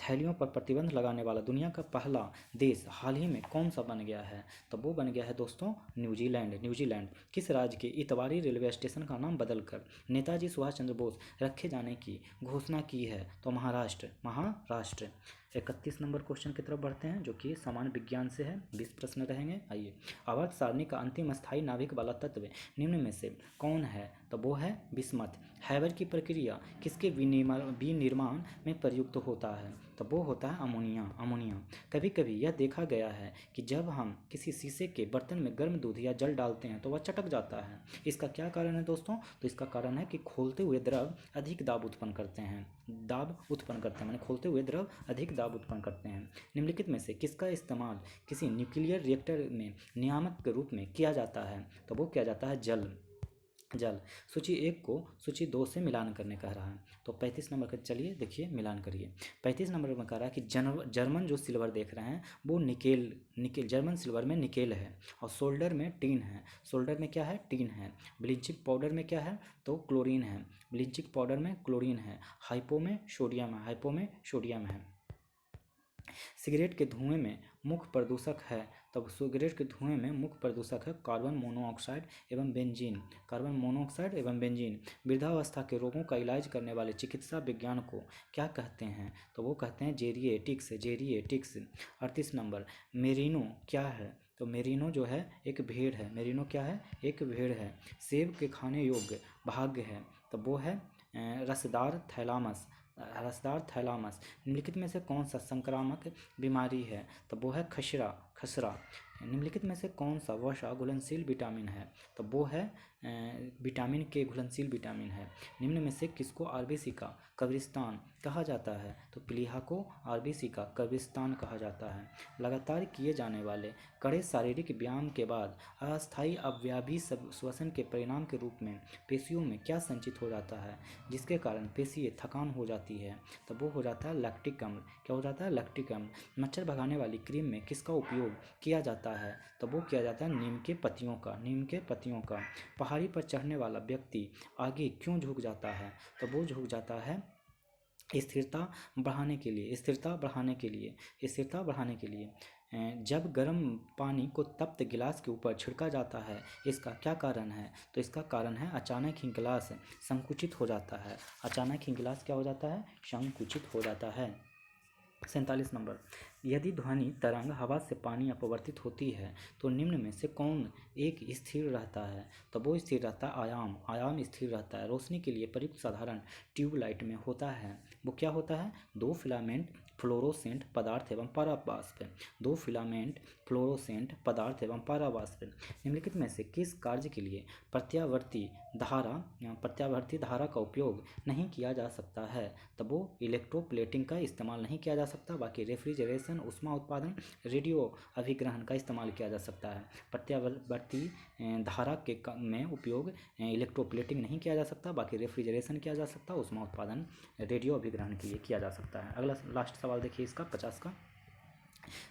थैलियों पर प्रतिबंध लगाने वाला दुनिया का पहला देश हाल ही में कौन सा बन गया है? तो वो बन गया है दोस्तों न्यूजीलैंड। न्यूजीलैंड किस राज्य के इतवारी रेलवे स्टेशन का नाम बदलकर नेताजी सुभाष चंद्र बोस रखे जाने की घोषणा की है? तो महाराष्ट्र। महाराष्ट्र। 31 नंबर क्वेश्चन की तरफ बढ़ते हैं जो कि सामान्य विज्ञान से है। 20 प्रश्न रहेंगे। आइए। आवर्त सारणी का अंतिम स्थायी नाभिक वाला तत्व निम्न में से कौन है? तो वो है बिस्मथ। हैबर की प्रक्रिया किसके विनिर्माण में प्रयुक्त होता है? तो वो होता है अमोनिया। अमोनिया। कभी कभी यह देखा गया है कि जब हम किसी शीशे के बर्तन में गर्म दूध या जल डालते हैं तो वह चटक जाता है। इसका क्या कारण है दोस्तों? तो इसका कारण है कि खोलते हुए द्रव अधिक दाब उत्पन्न करते हैं। दाब उत्पन्न करते हैं माने खोलते हुए द्रव अधिक दाब उत्पन्न करते हैं। निम्नलिखित में से किसका इस्तेमाल किसी न्यूक्लियर रिएक्टर में नियामक के रूप में किया जाता है? तो वो किया जाता है जल। जल। सूची 1 को सूची 2 से मिलान करने कह रहा है। तो 35 नंबर का चलिए देखिए मिलान करिए। 35 नंबर में कह रहा है कि जर्मन जो सिल्वर देख रहे हैं वो निकेल जर्मन सिल्वर में निकेल है और सोल्डर में टीन है। सोल्डर में क्या है? टीन है। ब्लीचिंग पाउडर में क्या है? तो क्लोरीन है। ब्लीचिंग पाउडर में क्लोरीन है। हाइपो में सोडियम है। हाइपो में सोडियम है। सिगरेट के धुएं में मुख्य प्रदूषक है। तब सिगरेट के धुएं में मुख्य प्रदूषक है कार्बन मोनोऑक्साइड एवं बेंजीन। कार्बन मोनोऑक्साइड एवं बेंजीन। वृद्धावस्था के रोगों का इलाज करने वाले चिकित्सा विज्ञान को क्या कहते हैं? तो वो कहते हैं जेरिएटिक्स। जेरिएटिक्स। 38 नंबर। मेरिनो क्या है? तो मेरिनो जो है एक भेड़ है। मेरिनो क्या है? एक भेड़ है। सेब के खाने योग्य भाग्य है। तो वो है रसदार थैलामस। रसदार थैलामस। निम्नलिखित में से कौन सा संक्रामक बीमारी है? तो वो है खसरा। खसरा। निम्नलिखित में से कौन सा वसा घुलनशील विटामिन है? तो वो है विटामिन के घुलनशील विटामिन है। निम्न में से किसको आरबीसी का कब्रिस्तान कहा जाता है? तो प्लीहा को आरबीसी का कब्रिस्तान कहा जाता है। लगातार किए जाने वाले कड़े शारीरिक व्यायाम के बाद अस्थायी अवयवी श्वसन के परिणाम के रूप में पेशियों में क्या संचित हो जाता है जिसके कारण पेशियाँ थकान हो जाती है? तो वो हो जाता है लैक्टिक अम्ल। क्या हो जाता है? लैक्टिक अम्ल। मच्छर भगाने वाली क्रीम में किसका उपयोग किया जाता है? तो वो किया जाता है नीम के पत्तियों का। नीम के पत्तियों का। पहाड़ी पर चढ़ने वाला व्यक्ति आगे क्यों झुक जाता है? तो वो झुक जाता है स्थिरता बढ़ाने के लिए। स्थिरता बढ़ाने के लिए। स्थिरता बढ़ाने के लिए। जब गर्म पानी को तप्त गिलास के ऊपर छिड़का जाता है इसका क्या कारण है? तो इसका कारण है अचानक ही गिलास संकुचित हो जाता है। अचानक ही गिलास क्या हो जाता है? संकुचित हो जाता है। 47 नंबर। यदि ध्वनि तरंग हवा से पानी अपवर्तित होती है तो निम्न में से कौन एक स्थिर रहता है? तो वो स्थिर रहता है आयाम। आयाम स्थिर रहता है। रोशनी के लिए प्रयुक्त साधारण ट्यूबलाइट में होता है वो क्या होता है? 2 फिलामेंट फ्लोरोसेंट पदार्थ एवं परावाष्प। 2 फिलामेंट फ्लोरोसेंट पदार्थ एवं परावाष्प। निम्नलिखित में से किस कार्य के लिए प्रत्यावर्ती धारा का उपयोग नहीं किया जा सकता है? तब वो इलेक्ट्रोप्लेटिंग का इस्तेमाल नहीं किया जा सकता। बाकी रेफ्रिजरेशन ऊष्मा उत्पादन रेडियो अभिग्रहण का इस्तेमाल किया जा सकता है। प्रत्यावर्ती धारा के में उपयोग इलेक्ट्रोप्लेटिंग नहीं किया जा सकता। बाकी रेफ्रिजरेशन किया जा सकता है। ऊष्मा उत्पादन रेडियो अभिग्रहण के लिए किया जा सकता है। अगला लास्ट सवाल देखिए इसका 50 का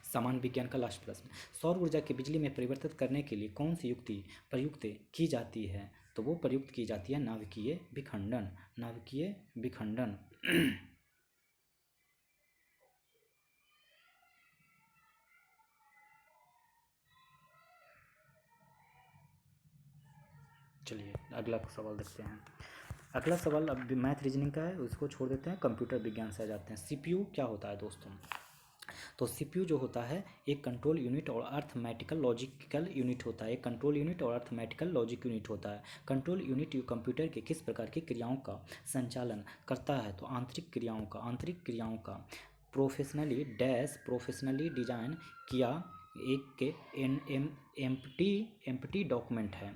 सामान्य विज्ञान का लास्ट प्रश्न। सौर ऊर्जा के बिजली में परिवर्तित करने के लिए कौन सी युक्ति प्रयुक्त की जाती है? तो वो प्रयुक्त की जाती है नाभिकीय विखंडन। नाभिकीय विखंडन। चलिए अगला सवाल देखते हैं। अगला सवाल अब मैथ रीजनिंग का है उसको छोड़ देते हैं कंप्यूटर विज्ञान से आ जाते हैं। सीपीयू क्या होता है दोस्तों? तो सीपीयू जो होता है एक कंट्रोल यूनिट और अर्थमेटिकल लॉजिकल यूनिट होता है। एक कंट्रोल यूनिट और अर्थमेटिकल लॉजिक यूनिट होता है। कंट्रोल यूनिट कंप्यूटर के किस प्रकार की क्रियाओं का संचालन करता है? तो आंतरिक क्रियाओं का प्रोफेशनली डिजाइन किया एक एम्प्टी डॉक्यूमेंट है।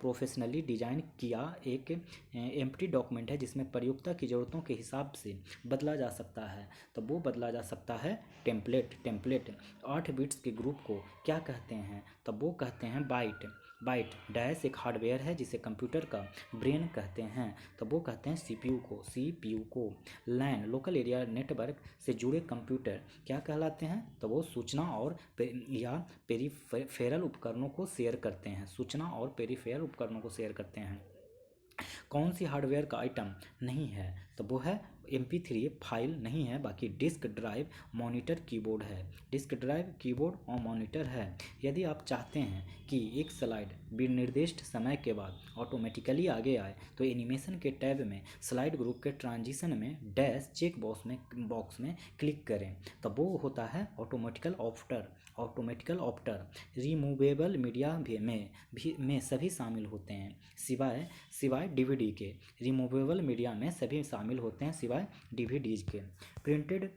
प्रोफेशनली डिजाइन किया एक एम्प्टी डॉक्यूमेंट है जिसमें प्रयोक्ता की ज़रूरतों के हिसाब से बदला जा सकता है। तो वो बदला जा सकता है टेम्पलेट। 8 बिट्स के ग्रुप को क्या कहते हैं? तब वो कहते हैं बाइट। डैश एक हार्डवेयर है जिसे कंप्यूटर का ब्रेन कहते हैं। तो वो कहते हैं सीपीयू को। लैन लोकल एरिया नेटवर्क से जुड़े कंप्यूटर क्या कहलाते हैं? तो वो सूचना और या पेरीफेरल उपकरणों को शेयर करते हैं। सूचना और पेरीफेरल उपकरणों को शेयर करते हैं। कौन सी हार्डवेयर का आइटम नहीं है? तो वो है MP3 फाइल नहीं है, बाकी डिस्क ड्राइव, मॉनिटर, कीबोर्ड है। डिस्क ड्राइव, कीबोर्ड और मॉनिटर है। यदि आप चाहते हैं कि एक स्लाइड विनिर्दिष्ट समय के बाद ऑटोमेटिकली आगे आए तो एनिमेशन के टैब में स्लाइड ग्रुप के ट्रांजिशन में डैश चेक बॉक्स में क्लिक करें। तो वो होता है ऑटोमेटिकल ऑप्टर। रिमूवेबल मीडिया में सभी शामिल होते हैं सिवाय DVD के। रिमूवेबल मीडिया में सभी शामिल होते हैं सिवाय DVDs के। प्रिंटेड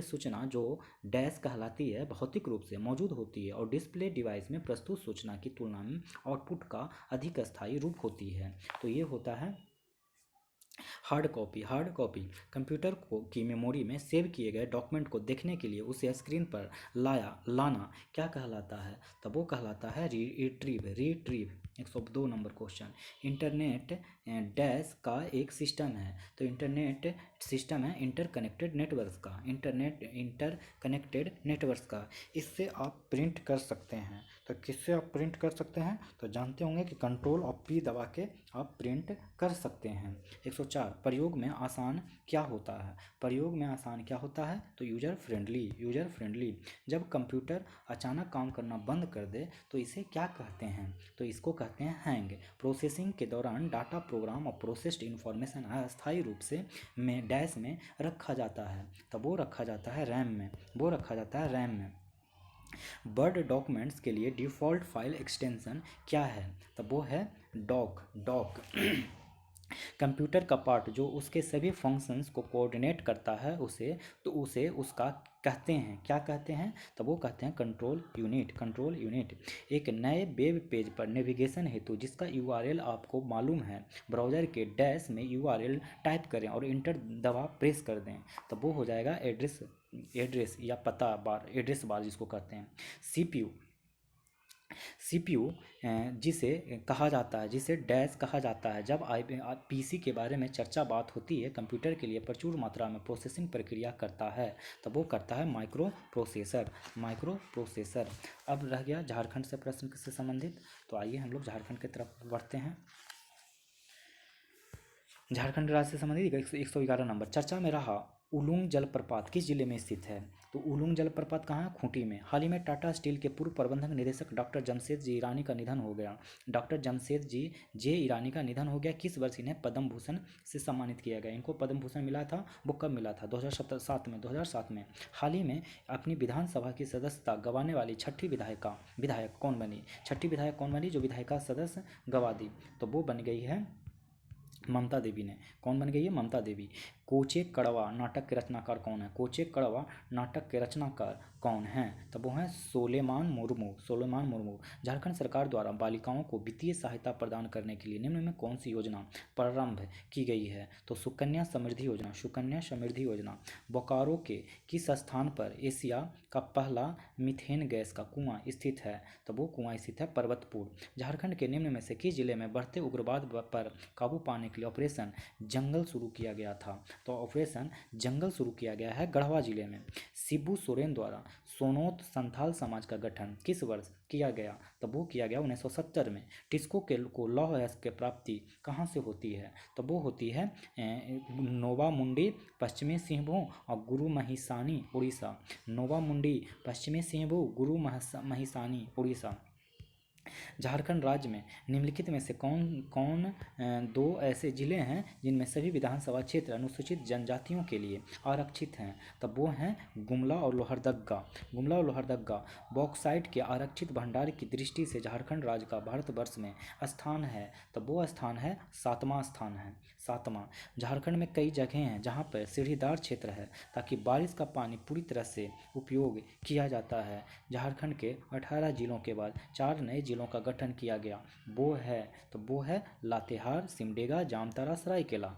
सूचना जो डैश कहलाती है भौतिक रूप से मौजूद होती है और डिस्प्ले डिवाइस में प्रस्तुत सूचना की तुलना में आउटपुट का अधिक स्थायी रूप होती है। तो ये होता है हार्ड कॉपी कंप्यूटर की मेमोरी में सेव किए गए डॉक्यूमेंट को देखने के लिए उसे स्क्रीन पर लाना क्या कहलाता है? तब वो कहलाता है retrieve. 102 number question. Internet dash का एक सिस्टम है। तो इंटरनेट सिस्टम है इंटरकनेक्टेड नेटवर्क्स का। इससे आप प्रिंट कर सकते हैं। तो किससे आप प्रिंट कर सकते हैं? तो जानते होंगे कि कंट्रोल और P दबा के आप प्रिंट कर सकते हैं। 104 प्रयोग में आसान क्या होता है? प्रयोग में आसान क्या होता है? तो यूजर फ्रेंडली। जब कंप्यूटर अचानक काम करना बंद कर दे तो इसे क्या कहते हैं? तो इसको कहते हैं हैंग। प्रोसेसिंग के दौरान डाटा, प्रोग्राम और प्रोसेस्ड इंफॉर्मेशन अस्थायी रूप से डैश में रखा जाता है। तब वो रखा जाता है रैम में। वर्ड डॉक्यूमेंट्स के लिए डिफ़ॉल्ट फाइल एक्सटेंशन क्या है? तब वो है डॉक। कंप्यूटर का पार्ट जो उसके सभी फंक्शंस को कोऑर्डिनेट करता है उसे उसका कहते हैं क्या कहते हैं? तब वो कहते हैं कंट्रोल यूनिट। एक नए वेब पेज पर नेविगेशन हेतु जिसका URL आपको मालूम है, ब्राउज़र के डैश में URL टाइप करें और इंटर दबा प्रेस कर दें। तब वो हो जाएगा एड्रेस या पता बार, एड्रेस बार जिसको कहते हैं। CPU जिसे डैश कहा जाता है जब PC के बारे में बात होती है, कंप्यूटर के लिए प्रचुर मात्रा में प्रोसेसिंग प्रक्रिया करता है। तब वो करता है माइक्रो प्रोसेसर। अब रह गया झारखंड से प्रश्न से संबंधित। तो आइए हम लोग झारखंड की तरफ बढ़ते हैं। झारखंड राज्य से संबंधित 111 नंबर। चर्चा में रहा उलुंग जलप्रपात किस जिले में स्थित है? तो उलुंग जलप्रपात कहाँ है? खूंटी में। हाल ही में टाटा स्टील के पूर्व प्रबंधक निदेशक डॉक्टर जमशेद ईरानी का निधन हो गया। डॉक्टर जमशेद ईरानी का निधन हो गया। किस वर्ष इन्हें पद्म भूषण से सम्मानित किया गया? इनको पद्म भूषण मिला था, वो कब मिला था? 2007 में। हाल ही में अपनी विधानसभा की सदस्यता गंवाने वाली छठी विधायक कौन बनी जो विधायिका सदस्य गंवा दी? तो वो बन गई है ममता देवी ने। कौन बन गई है? ममता देवी। कोचे कड़वा नाटक के रचनाकार कौन है? कोचे कड़वा नाटक के रचनाकार कौन हैं? तब वो हैं सोलेमान मुर्मू। झारखंड सरकार द्वारा बालिकाओं को वित्तीय सहायता प्रदान करने के लिए निम्न में कौन सी योजना प्रारंभ की गई है? तो सुकन्या समृद्धि योजना। बोकारो के किस स्थान पर एशिया का पहला मीथेन गैस का कुआं स्थित है? तब वो कुआं स्थित है पर्वतपुर। झारखंड के निम्न में से किस जिले में बढ़ते उग्रवाद पर काबू पाने के लिए ऑपरेशन जंगल शुरू किया गया था? तो ऑपरेशन जंगल शुरू किया गया है गढ़वा जिले में। शिबू सोरेन द्वारा सोनोत संथाल समाज का गठन किस वर्ष किया गया? तब वो किया गया 1970 में। टिस्को को लौह की प्राप्ति कहाँ से होती है? तो वो होती है नोवा मुंडी पश्चिमी सिंहभूम और गुरु महिसानी उड़ीसा। नोवा मुंडी पश्चिमी सिंहभूम, गुरु महिसानी उड़ीसा। झारखंड राज्य में निम्नलिखित में से कौन दो ऐसे जिले हैं जिनमें सभी विधानसभा क्षेत्र अनुसूचित जनजातियों के लिए आरक्षित हैं? तब वो हैं गुमला और लोहरदग्गा। बॉक्साइट के आरक्षित भंडार की दृष्टि से झारखंड राज्य का भारतवर्ष में स्थान है? तब वो स्थान है सातवां। झारखंड में कई जगह हैं जहाँ पर सीढ़ीदार क्षेत्र है ताकि बारिश का पानी पूरी तरह से उपयोग किया जाता है। झारखंड के 18 जिलों के बाद 4 नए जिलों का गठन किया गया। वो है लातेहार, सिमडेगा, जामताड़ा, सरायकेला।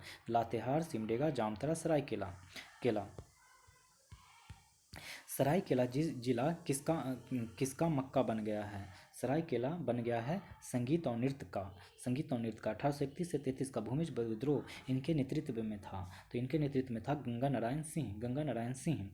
सरायकेला जिला किसका मक्का बन गया है? सरायकेला बन गया है संगीत और नृत्य का। 1831 से 33 का भूमिज विद्रोह इनके नेतृत्व में था। तो इनके नेतृत्व में था गंगा नारायण सिंह।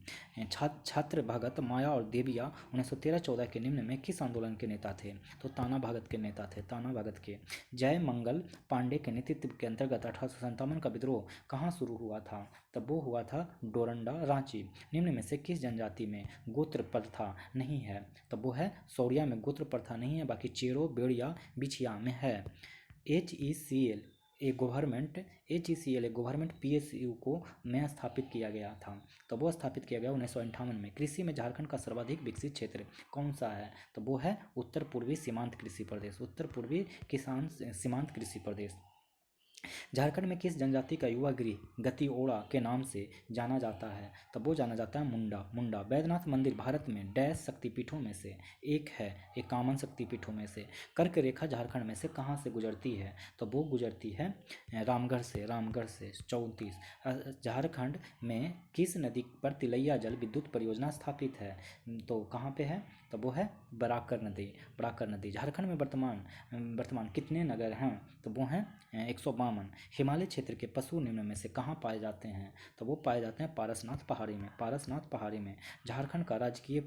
छात्र भगत माया और देविया 1913-14 के निम्न में किस आंदोलन के नेता थे? तो ताना भगत के नेता थे, ताना भगत के। जय मंगल पांडे के नेतृत्व के अंतर्गत 1857 का विद्रोह कहाँ शुरू हुआ था? तब वो हुआ था डोरंडा, रांची। निम्न में से किस जनजाति में गोत्र प्रथा नहीं है? तब वो है सौरिया में गोत्र प्रथा नहीं है, बाकी चेरो, बेड़िया, बिछिया में है। HECL एक गवर्नमेंट PSU को में स्थापित किया गया था। तो वो स्थापित किया गया 1958 में। कृषि में झारखंड का सर्वाधिक विकसित क्षेत्र कौन सा है? तो वो है उत्तर पूर्वी सीमांत कृषि प्रदेश, उत्तर पूर्वी किसान सीमांत कृषि प्रदेश। झारखंड में किस जनजाति का युवा गृह गतिओड़ा के नाम से जाना जाता है? तब वो जाना जाता है मुंडा। बैद्यनाथ मंदिर भारत में डैश शक्तिपीठों में से एक है, 51 शक्तिपीठों में से। कर्क रेखा झारखंड में से कहाँ से गुजरती है? तो वो गुजरती है रामगढ़ से 34। झारखंड में किस नदी पर तिलैया जल विद्युत परियोजना स्थापित है? तो कहाँ पे है? तो वो है बराकर नदी। झारखंड में वर्तमान कितने नगर हैं? तो वो हैं 152। हिमालय क्षेत्र के पशु निम्न में से कहाँ पाए जाते हैं? तो वो पाए जाते हैं पारसनाथ पहाड़ी में। झारखंड का राजकीय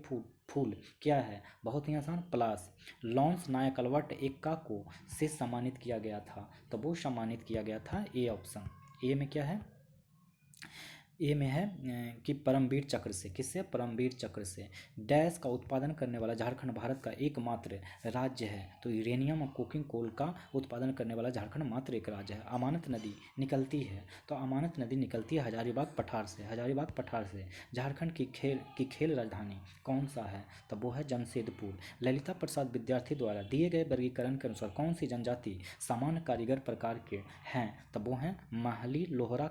फूल क्या है? बहुत ही आसान, पलाश। लॉन्स नायक अल्बर्ट एक्का को से सम्मानित किया गया था? तो वो सम्मानित किया गया था ए ऑप्शन। ए में क्या है? ए में है कि परमवीर चक्र से। किससे? परमवीर चक्र से। डैश का उत्पादन करने वाला झारखंड भारत का एकमात्र राज्य है? तो यूरेनियम और कोकिंग कोल का उत्पादन करने वाला झारखंड मात्र एक राज्य है। अमानत नदी निकलती है? तो अमानत नदी निकलती है हजारीबाग पठार से। झारखंड की खेल राजधानी कौन सा है? तो वो है जमशेदपुर। ललिता प्रसाद विद्यार्थी द्वारा दिए गए वर्गीकरण के अनुसार कौन सी जनजाति सामान्य कारीगर प्रकार के हैं? तो वो हैं महली, लोहरा,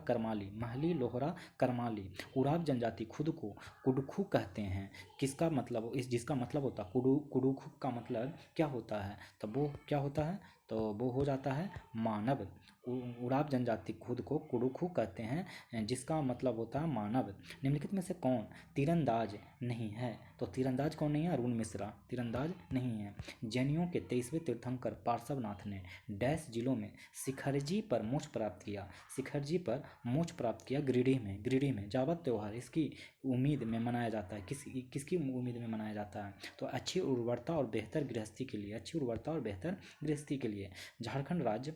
करमाली। उराव जनजाति खुद को कुडुखु कहते हैं। जिसका मतलब होता है कुडुखु का मतलब क्या होता है? तो वो क्या होता है? तो वो हो जाता है मानव। उराव जनजाति खुद को कुडुखु कहते हैं, जिसका मतलब होता है मानव। निम्नलिखित में से कौन तीरंदाज नहीं है? तो तीरंदाज कौन नहीं है? अरुण मिश्रा तीरंदाज नहीं है। जैनियों के 23वें तीर्थंकर पार्श्वनाथ ने डैश जिलों में शिखरजी पर मोक्ष प्राप्त किया गिरिडीह में। जावत त्योहार इसकी उम्मीद में मनाया जाता है। किसकी उम्मीद में मनाया जाता है? तो अच्छी उर्वरता और बेहतर गृहस्थी के लिए। झारखंड राज्य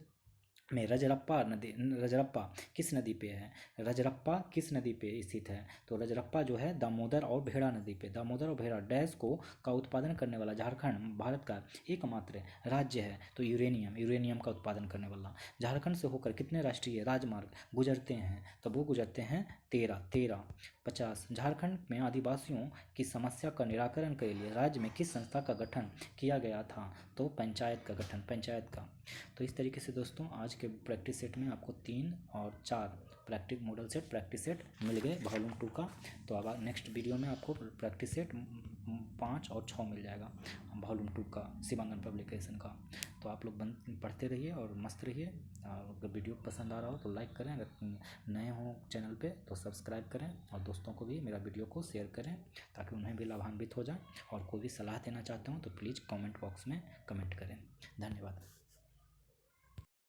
में रजरप्पा किस नदी पे है? रजरप्पा किस नदी पे स्थित है? तो रजरप्पा जो है दामोदर और भेड़ा नदी पे। डैश का उत्पादन करने वाला झारखंड भारत का एकमात्र राज्य है। तो यूरेनियम का उत्पादन करने वाला। झारखंड से होकर कितने राष्ट्रीय राजमार्ग गुजरते हैं? तो वो गुजरते हैं 13। 50। झारखंड में आदिवासियों की समस्या का निराकरण के लिए राज्य में किस संस्था का गठन किया गया था? तो पंचायत का। तो इस तरीके से दोस्तों आज के प्रैक्टिस सेट में आपको 3 और 4 मॉडल सेट प्रैक्टिस सेट मिल गए वॉल्यूम 2 का। तो अब नेक्स्ट वीडियो में आपको प्रैक्टिस सेट 5 और 6 मिल जाएगा वॉल्यूम 2 का, शिवांगन पब्लिकेशन का। तो आप लोग पढ़ते रहिए और मस्त रहिए। और अगर वीडियो पसंद आ रहा हो तो लाइक करें, अगर नए हो चैनल पे तो सब्सक्राइब करें, और दोस्तों को भी मेरा वीडियो को शेयर करें ताकि उन्हें भी लाभान्वित हो जाए। और कोई भी सलाह देना चाहते हो तो प्लीज़ कमेंट बॉक्स में कमेंट करें। धन्यवाद।